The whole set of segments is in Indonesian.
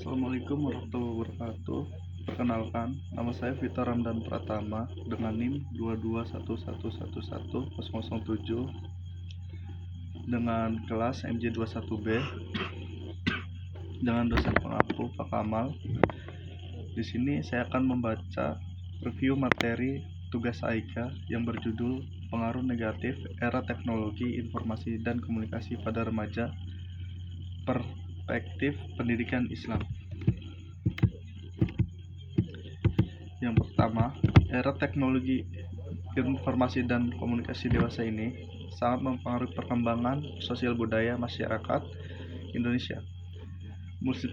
Assalamualaikum warahmatullahi wabarakatuh. Perkenalkan, nama saya Vita Ramdan Pratama dengan NIM 22111110007 dengan kelas MJ21B dengan dosen pengaku Pak Kamal. Di sini saya akan membaca review materi tugas AIKA yang berjudul Pengaruh Negatif Era Teknologi Informasi dan Komunikasi pada Remaja, Perspektif Pendidikan Islam. Yang pertama, era teknologi informasi dan komunikasi dewasa ini sangat mempengaruhi perkembangan sosial budaya masyarakat Indonesia.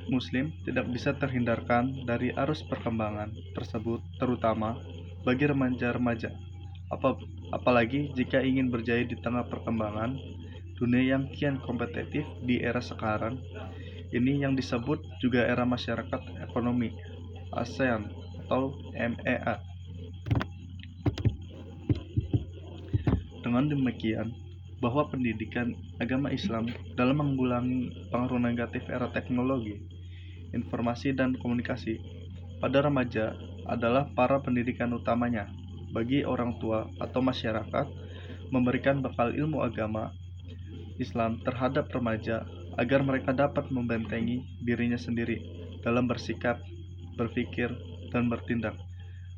Muslim tidak bisa terhindarkan dari arus perkembangan tersebut, terutama bagi remaja-remaja. Apalagi jika ingin berjaya di tengah perkembangan dunia yang kian kompetitif di era sekarang. Ini yang disebut juga era masyarakat ekonomi ASEAN atau MEA. Dengan demikian, bahwa pendidikan agama Islam dalam menanggulangi pengaruh negatif era teknologi, informasi dan komunikasi pada remaja adalah para pendidikan utamanya bagi orang tua atau masyarakat memberikan bekal ilmu agama Islam terhadap remaja agar mereka dapat membentengi dirinya sendiri dalam bersikap, berpikir, dan bertindak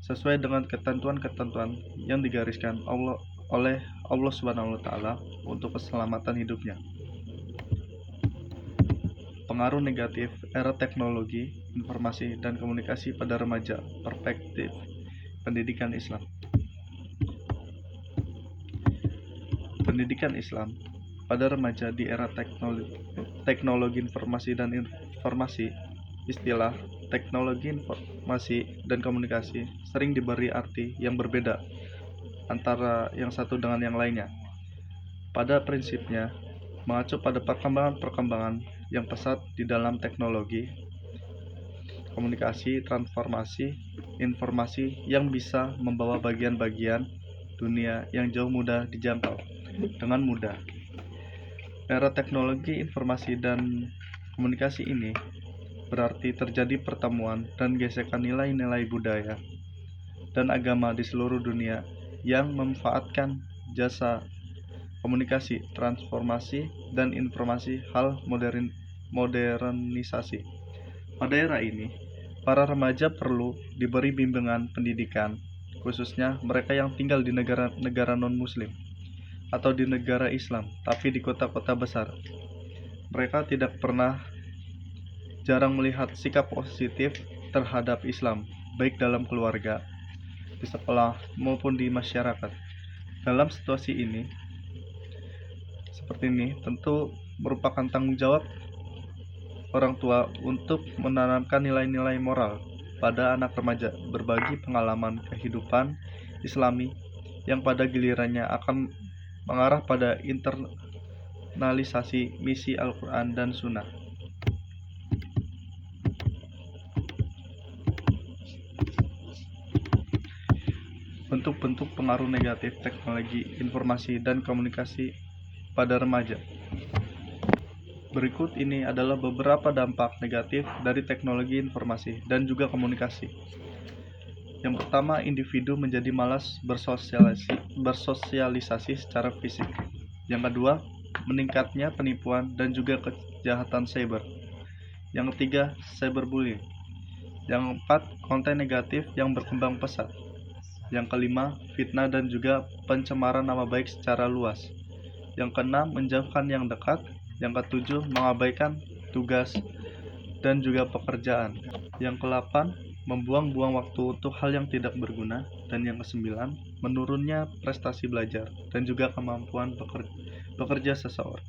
sesuai dengan ketentuan-ketentuan yang digariskan oleh Allah Subhanahu wa Ta'ala untuk keselamatan hidupnya. Pengaruh negatif era teknologi, informasi, dan komunikasi pada remaja, perspektif pendidikan Islam. Pendidikan Islam pada remaja di era teknologi informasi dan informasi. Istilah teknologi informasi dan komunikasi sering diberi arti yang berbeda antara yang satu dengan yang lainnya. Pada prinsipnya, mengacu pada perkembangan yang pesat di dalam teknologi, komunikasi, transformasi, informasi yang bisa membawa bagian-bagian dunia yang jauh mudah dijangkau dengan mudah. Era teknologi informasi dan komunikasi ini berarti terjadi pertemuan dan gesekan nilai-nilai budaya dan agama di seluruh dunia yang memanfaatkan jasa komunikasi, transformasi, dan informasi hal modernisasi. Pada era ini, para remaja perlu diberi bimbingan pendidikan, khususnya mereka yang tinggal di negara non-muslim atau di negara Islam, tapi di kota-kota besar. Mereka jarang melihat sikap positif terhadap Islam, baik dalam keluarga, di sekolah, maupun di masyarakat. Dalam situasi ini, seperti ini, tentu merupakan tanggung jawab orang tua untuk menanamkan nilai-nilai moral pada anak remaja, berbagi pengalaman kehidupan Islami yang pada gilirannya akan mengarah pada internalisasi misi Al-Quran dan Sunnah. Bentuk-bentuk pengaruh negatif teknologi informasi dan komunikasi pada remaja. Berikut ini adalah beberapa dampak negatif dari teknologi informasi dan juga komunikasi. Yang pertama, individu menjadi malas bersosialisasi secara fisik. Yang kedua, meningkatnya penipuan dan juga kejahatan cyber. Yang ketiga, cyberbullying. Yang keempat, konten negatif yang berkembang pesat. Yang kelima, fitnah dan juga pencemaran nama baik secara luas. Yang keenam, menjauhkan yang dekat. Yang ketujuh, mengabaikan tugas dan juga pekerjaan. Yang kedelapan, membuang-buang waktu untuk hal yang tidak berguna. Dan yang kesembilan, menurunnya prestasi belajar dan juga kemampuan bekerja seseorang.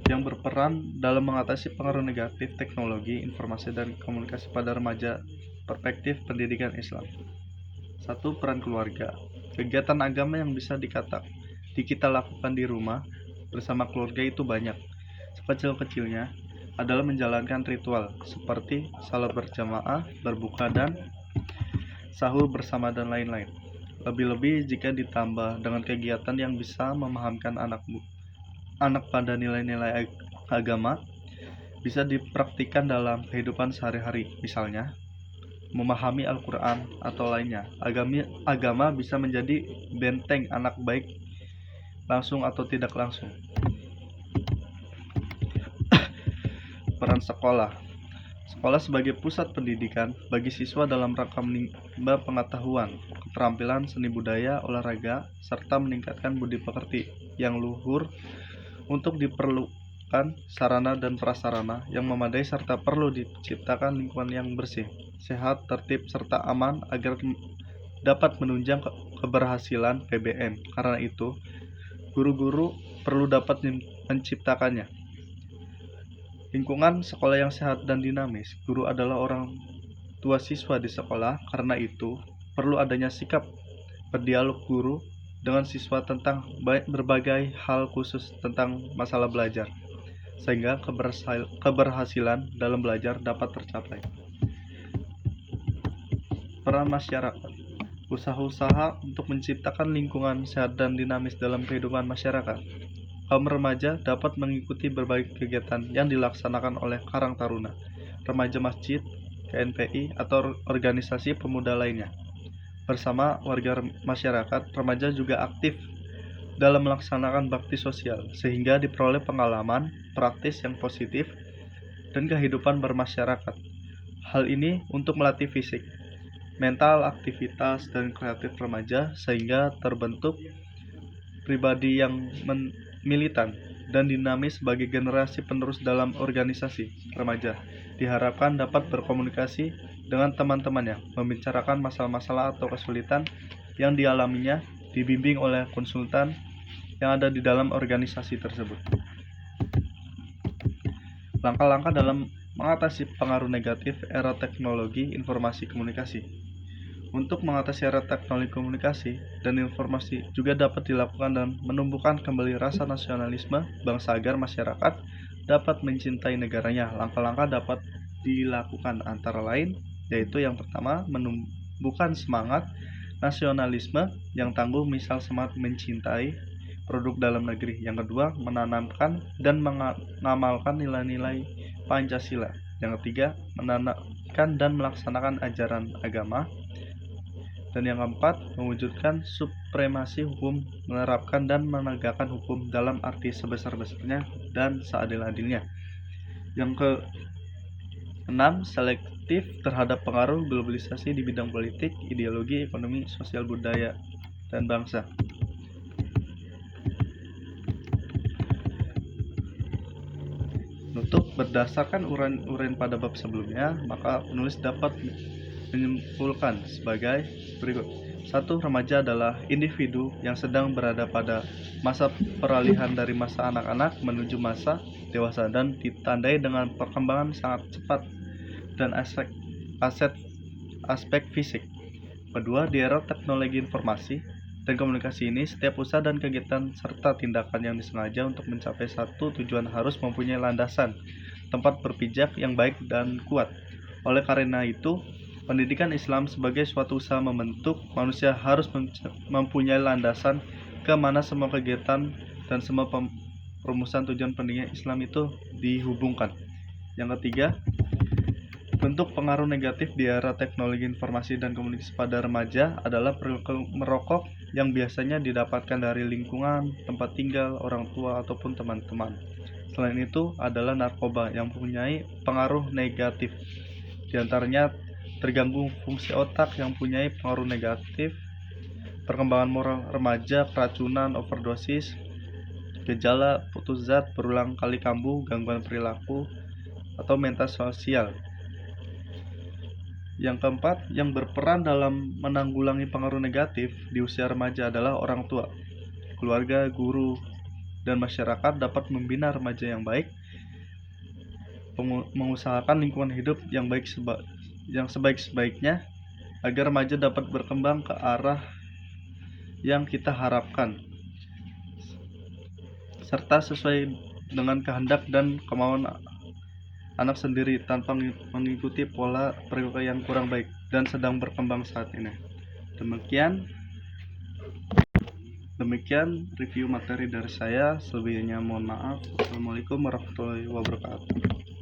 Yang berperan dalam mengatasi pengaruh negatif teknologi, informasi, dan komunikasi pada remaja, perspektif pendidikan Islam. 1. Peran keluarga. Kegiatan agama yang bisa kita lakukan di rumah bersama keluarga itu banyak. Sekecil-kecilnya adalah menjalankan ritual seperti salat berjamaah, berbuka dan sahur bersama dan lain-lain. Lebih-lebih jika ditambah dengan kegiatan yang bisa memahamkan anak pada nilai-nilai agama, bisa dipraktikkan dalam kehidupan sehari-hari. Misalnya, memahami Al-Quran atau lainnya. Agama bisa menjadi benteng anak baik langsung atau tidak langsung. Peran sekolah. Sekolah sebagai pusat pendidikan bagi siswa dalam rangka menimba pengetahuan, keterampilan seni budaya, olahraga, serta meningkatkan budi pekerti yang luhur untuk diperlukan sarana dan prasarana yang memadai serta perlu diciptakan lingkungan yang bersih, sehat, tertib, serta aman agar dapat menunjang keberhasilan PBN. Karena itu, guru-guru perlu dapat menciptakannya. Lingkungan sekolah yang sehat dan dinamis. Guru adalah orang tua siswa di sekolah, karena itu perlu adanya sikap berdialog guru dengan siswa tentang berbagai hal khusus tentang masalah belajar, sehingga keberhasilan dalam belajar dapat tercapai. Peran masyarakat. Usaha-usaha untuk menciptakan lingkungan sehat dan dinamis dalam kehidupan masyarakat. Kaum remaja dapat mengikuti berbagai kegiatan yang dilaksanakan oleh Karang Taruna, remaja masjid, KNPI, atau organisasi pemuda lainnya. Bersama warga masyarakat, remaja juga aktif dalam melaksanakan bakti sosial, sehingga diperoleh pengalaman praktis yang positif dan kehidupan bermasyarakat. Hal ini untuk melatih fisik, mental, aktivitas, dan kreatif remaja, sehingga terbentuk pribadi yang militan dan dinamis sebagai generasi penerus dalam organisasi remaja. Diharapkan dapat berkomunikasi dengan teman-temannya, membicarakan masalah-masalah atau kesulitan yang dialaminya, dibimbing oleh konsultan yang ada di dalam organisasi tersebut. Langkah-langkah dalam mengatasi pengaruh negatif era teknologi informasi komunikasi. Untuk mengatasi era teknologi komunikasi dan informasi juga dapat dilakukan dan menumbuhkan kembali rasa nasionalisme bangsa agar masyarakat dapat mencintai negaranya. Langkah-langkah dapat dilakukan antara lain, yaitu yang pertama, menumbuhkan semangat nasionalisme yang tangguh, misal semangat mencintai produk dalam negeri. Yang kedua, menanamkan dan mengamalkan nilai-nilai Pancasila. Yang ketiga, menanamkan dan melaksanakan ajaran agama. Dan yang keempat, mewujudkan supremasi hukum, menerapkan dan menegakkan hukum dalam arti sebesar-besarnya dan seadil-adilnya. Yang keenam, selektif terhadap pengaruh globalisasi di bidang politik, ideologi, ekonomi, sosial, budaya, dan bangsa. Untuk berdasarkan uraian pada bab sebelumnya, maka penulis dapat menyimpulkan sebagai berikut. 1. Remaja adalah individu yang sedang berada pada masa peralihan dari masa anak-anak menuju masa dewasa dan ditandai dengan perkembangan sangat cepat dan aspek fisik. Kedua, di era teknologi informasi dan komunikasi ini, setiap usaha dan kegiatan serta tindakan yang disengaja untuk mencapai satu tujuan harus mempunyai landasan, tempat berpijak yang baik dan kuat. Oleh karena itu, pendidikan Islam sebagai suatu usaha membentuk manusia harus mempunyai landasan ke mana semua kegiatan dan semua perumusan tujuan pendidikan Islam itu dihubungkan. Yang ketiga, bentuk pengaruh negatif di era teknologi informasi dan komunikasi pada remaja adalah perilaku merokok yang biasanya didapatkan dari lingkungan, tempat tinggal, orang tua, ataupun teman-teman. Selain itu adalah narkoba yang mempunyai pengaruh negatif. Di antaranya terganggu fungsi otak yang mempunyai pengaruh negatif, perkembangan moral remaja, keracunan, overdosis, gejala putus zat, berulang kali kambuh, gangguan perilaku, atau mental sosial. Yang keempat, yang berperan dalam menanggulangi pengaruh negatif di usia remaja adalah orang tua, keluarga, guru, dan masyarakat dapat membina remaja yang baik, mengusahakan lingkungan hidup yang baik yang sebaik-baiknya agar remaja dapat berkembang ke arah yang kita harapkan serta sesuai dengan kehendak dan kemauan anak sendiri tanpa mengikuti pola perilaku yang kurang baik dan sedang berkembang saat ini. Demikian Demikian review materi dari saya. Selebihnya mohon maaf. Wassalamualaikum warahmatullahi wabarakatuh.